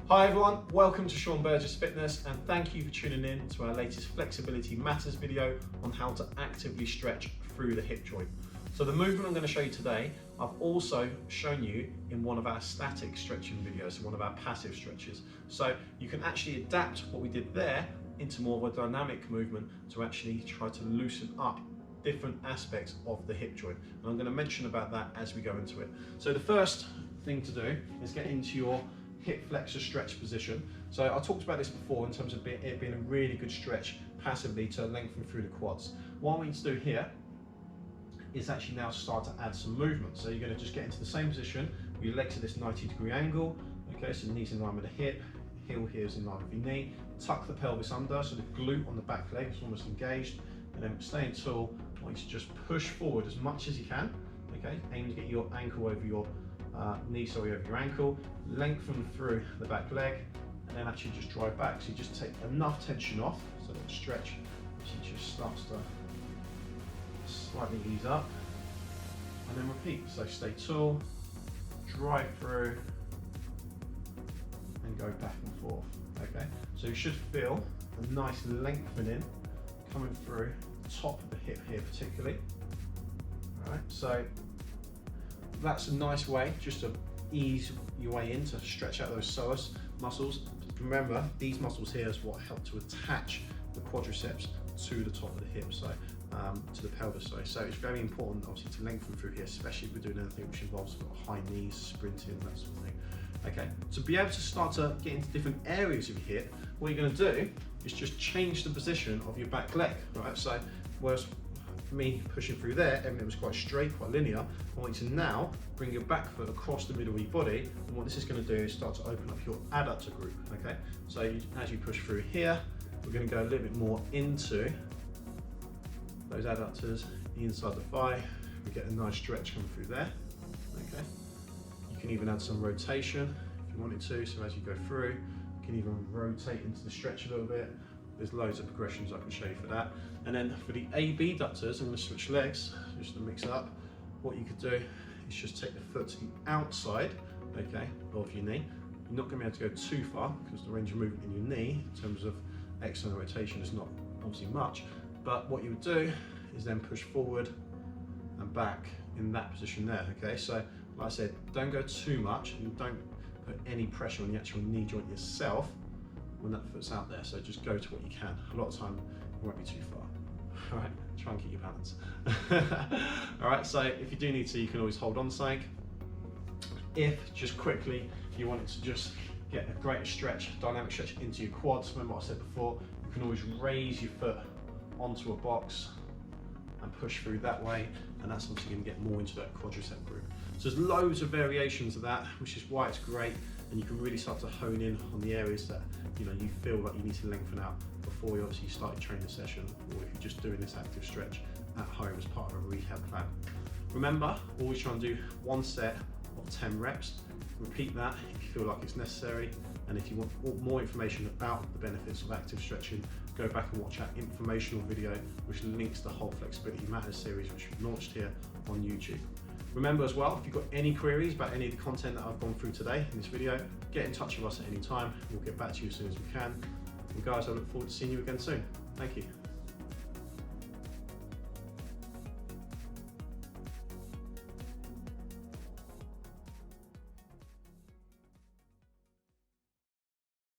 Hi everyone, welcome to Sean Burgess Fitness and thank you for tuning in to our latest Flexibility Matters video on how to actively stretch through the hip joint. So the movement I'm going to show you today, I've also shown you in one of our static stretching videos, one of our passive stretches. So you can actually adapt what we did there into more of a dynamic movement to actually try to loosen up different aspects of the hip joint. And I'm going to mention about that as we go into it. So the first thing to do is get into your hip flexor stretch position. So I talked about this before in terms of it being a really good stretch passively to lengthen through the quads. What we need to do here is actually now start to add some movement. So you're going to just get into the same position, your legs at this 90-degree angle, okay, so knees in line with the hip, heel here is in line with your knee, tuck the pelvis under, so the glute on the back leg is almost engaged, and then staying tall, I want you to just push forward as much as you can, okay, aim to get your ankle over your knee, over your ankle, lengthen through the back leg, and then actually just drive back. So you just take enough tension off, so that the stretch actually just starts to slightly ease up, and then repeat. So stay tall, drive through, and go back and forth, okay? So you should feel a nice lengthening coming through the top of the hip here particularly, all right? So that's a nice way just to ease your way in to stretch out those psoas muscles. Remember, these muscles here is what help to attach the quadriceps to the top of the hip, so to the pelvis. So it's very important, obviously, to lengthen through here, especially if we're doing anything which involves high knees, sprinting, that sort of thing. Okay, to be able to start to get into different areas of your hip, what you're going to do is just change the position of your back leg, right? So whereas for me pushing through there, everything was quite straight, quite linear. I want you to now bring your back foot across the middle of your body, and what this is going to do is start to open up your adductor group, okay? So as you push through here, we're going to go a little bit more into those adductors inside the thigh. We get a nice stretch coming through there, okay? You can even add some rotation if you wanted to, so as you go through, you can even rotate into the stretch a little bit. There's loads of progressions I can show you for that. And then for the abductors, I'm going to switch legs just to mix it up. What you could do is just take the foot to the outside, okay, of your knee. You're not going to be able to go too far because the range of movement in your knee in terms of external rotation is not obviously much. But what you would do is then push forward and back in that position there, okay? So like I said, don't go too much and don't put any pressure on the actual knee joint yourself when that foot's out there, so just go to what you can. A lot of time it won't be too far. All right, try and keep your balance. All right, so if you do need to, you can always hold on to something. If just quickly you wanted to just get a greater stretch, dynamic stretch into your quads, remember what I said before, you can always raise your foot onto a box and push through that way, and that's obviously going to get more into that quadricep group. So there's loads of variations of that, which is why it's great, and you can really start to hone in on the areas that you feel like you need to lengthen out before you obviously start your training session, or if you're just doing this active stretch at home as part of a rehab plan. Remember, always try and do one set of 10 reps. Repeat that if you feel like it's necessary, and if you want more information about the benefits of active stretching, go back and watch our informational video which links the whole Flexibility Matters series which we've launched here on YouTube. Remember as well, if you've got any queries about any of the content that I've gone through today in this video, get in touch with us at any time. We'll get back to you as soon as we can. And guys, I look forward to seeing you again soon. Thank you.